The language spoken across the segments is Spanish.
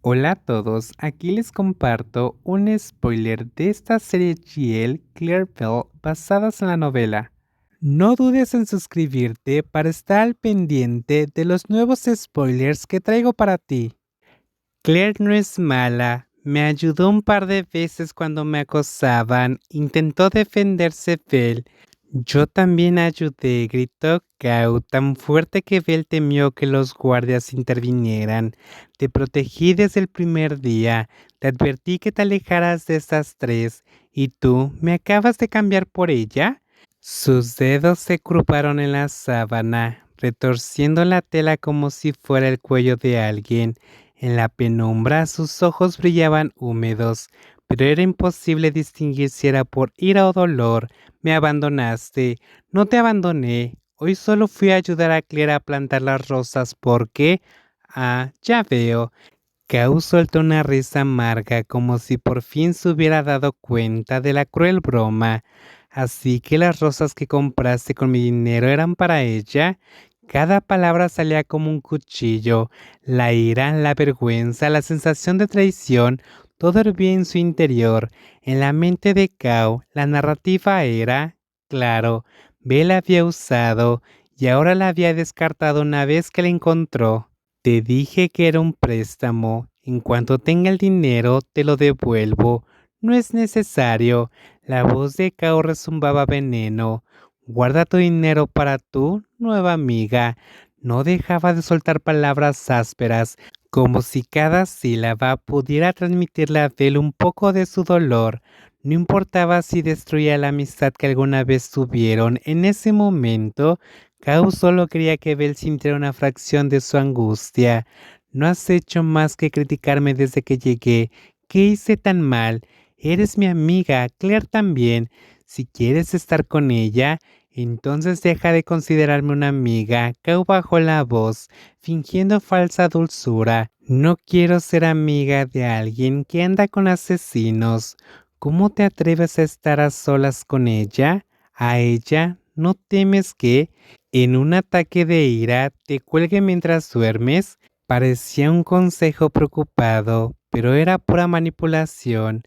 Hola a todos, aquí les comparto un spoiler de esta serie GL Clearville basadas en la novela. No dudes en suscribirte para estar al pendiente de los nuevos spoilers que traigo para ti. Claire no es mala, me ayudó un par de veces cuando me acosaban, intentó defenderse Belle. Yo también ayudé, gritó Cao tan fuerte que Belle temió que los guardias intervinieran. Te protegí desde el primer día, te advertí que te alejaras de estas tres, ¿y tú me acabas de cambiar por ella? Sus dedos se cruparon en la sábana, retorciendo la tela como si fuera el cuello de alguien. En la penumbra sus ojos brillaban húmedos, pero era imposible distinguir si era por ira o dolor. Me abandonaste. No te abandoné. Hoy solo fui a ayudar a Claire a plantar las rosas porque... Ah, ya veo. Kau soltó una risa amarga como si por fin se hubiera dado cuenta de la cruel broma. Así que las rosas que compraste con mi dinero eran para ella. Cada palabra salía como un cuchillo. La ira, la vergüenza, la sensación de traición, todo hervía en su interior. En la mente de Kau, la narrativa era, claro, Bella había usado y ahora la había descartado una vez que la encontró. Te dije que era un préstamo. En cuanto tenga el dinero, te lo devuelvo. No es necesario. La voz de Cao rezumbaba veneno. Guarda tu dinero para tu nueva amiga. No dejaba de soltar palabras ásperas, como si cada sílaba pudiera transmitirle a Belle un poco de su dolor. No importaba si destruía la amistad que alguna vez tuvieron. En ese momento, Cao solo quería que Belle sintiera una fracción de su angustia. No has hecho más que criticarme desde que llegué. ¿Qué hice tan mal? Eres mi amiga, Claire también. Si quieres estar con ella, entonces deja de considerarme una amiga. Cao bajó la voz, fingiendo falsa dulzura. No quiero ser amiga de alguien que anda con asesinos. ¿Cómo te atreves a estar a solas con ella? ¿A ella? ¿No temes que, en un ataque de ira, te cuelgue mientras duermes? Parecía un consejo preocupado, pero era pura manipulación.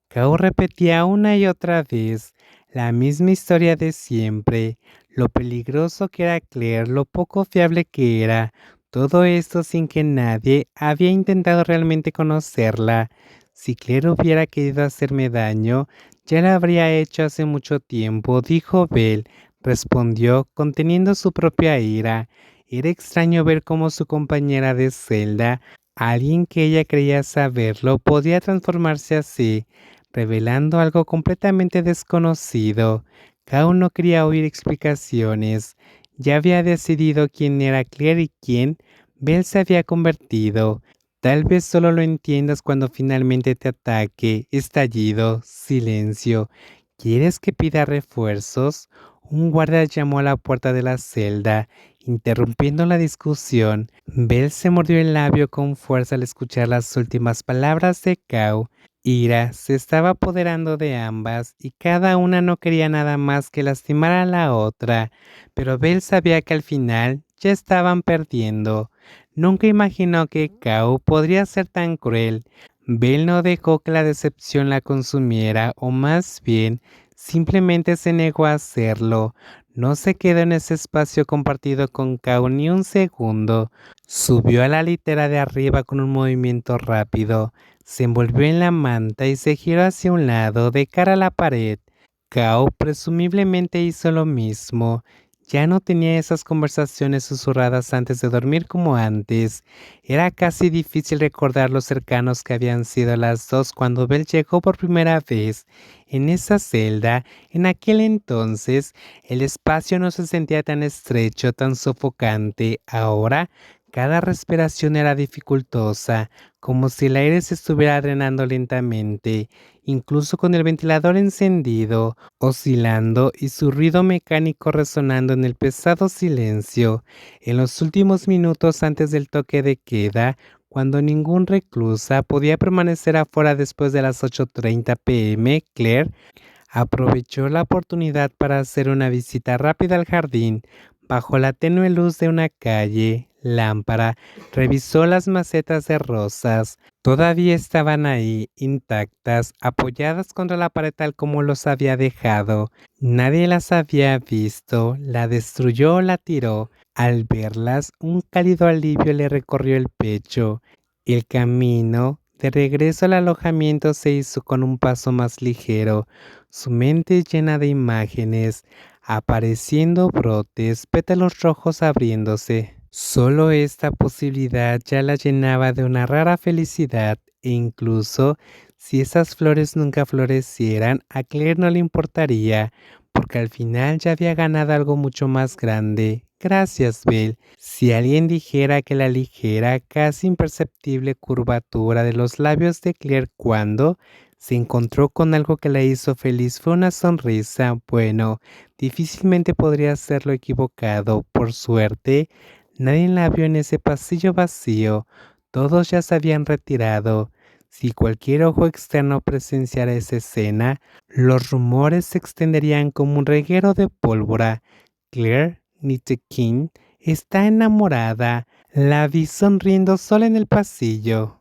Cao repetía una y otra vez la misma historia de siempre, lo peligroso que era Claire, lo poco fiable que era, todo esto sin que nadie había intentado realmente conocerla. Si Claire hubiera querido hacerme daño, ya lo habría hecho hace mucho tiempo, dijo Belle, respondió conteniendo su propia ira. Era extraño ver cómo su compañera de celda, alguien que ella creía saberlo, podía transformarse así, revelando algo completamente desconocido. Kao no quería oír explicaciones. Ya había decidido quién era Claire y quién Belle se había convertido. Tal vez solo lo entiendas cuando finalmente te ataque. Estallido, silencio. ¿Quieres que pida refuerzos? Un guardia llamó a la puerta de la celda, interrumpiendo la discusión. Belle se mordió el labio con fuerza al escuchar las últimas palabras de Cao. Ira se estaba apoderando de ambas y cada una no quería nada más que lastimar a la otra, pero Belle sabía que al final ya estaban perdiendo. Nunca imaginó que Cao podría ser tan cruel. Belle no dejó que la decepción la consumiera, o más bien, simplemente se negó a hacerlo. No se quedó en ese espacio compartido con Cao ni un segundo. Subió a la litera de arriba con un movimiento rápido. Se envolvió en la manta y se giró hacia un lado, de cara a la pared. Cao presumiblemente hizo lo mismo. Ya no tenía esas conversaciones susurradas antes de dormir como antes. Era casi difícil recordar lo cercanos que habían sido las dos cuando Belle llegó por primera vez. En esa celda, en aquel entonces, el espacio no se sentía tan estrecho, tan sofocante. Ahora, cada respiración era dificultosa, como si el aire se estuviera drenando lentamente, incluso con el ventilador encendido, oscilando y su ruido mecánico resonando en el pesado silencio. En los últimos minutos antes del toque de queda, cuando ningún reclusa podía permanecer afuera después de las 8:30 p.m., Claire aprovechó la oportunidad para hacer una visita rápida al jardín. Bajo la tenue luz de una calle, lámpara, revisó las macetas de rosas. Todavía estaban ahí, intactas, apoyadas contra la pared tal como los había dejado. Nadie las había visto, la destruyó o la tiró. Al verlas, un cálido alivio le recorrió el pecho. El camino de regreso al alojamiento se hizo con un paso más ligero, su mente llena de imágenes, apareciendo brotes, pétalos rojos abriéndose. Solo esta posibilidad ya la llenaba de una rara felicidad e incluso si esas flores nunca florecieran, a Claire no le importaría, porque al final ya había ganado algo mucho más grande. Gracias, Belle. Si alguien dijera que la ligera, casi imperceptible curvatura de los labios de Claire cuando se encontró con algo que la hizo feliz fue una sonrisa, bueno, difícilmente podría hacerlo equivocado. Por suerte, nadie la vio en ese pasillo vacío. Todos ya se habían retirado. Si cualquier ojo externo presenciara esa escena, los rumores se extenderían como un reguero de pólvora. Claire Nitzkin está enamorada. La vi sonriendo sola en el pasillo.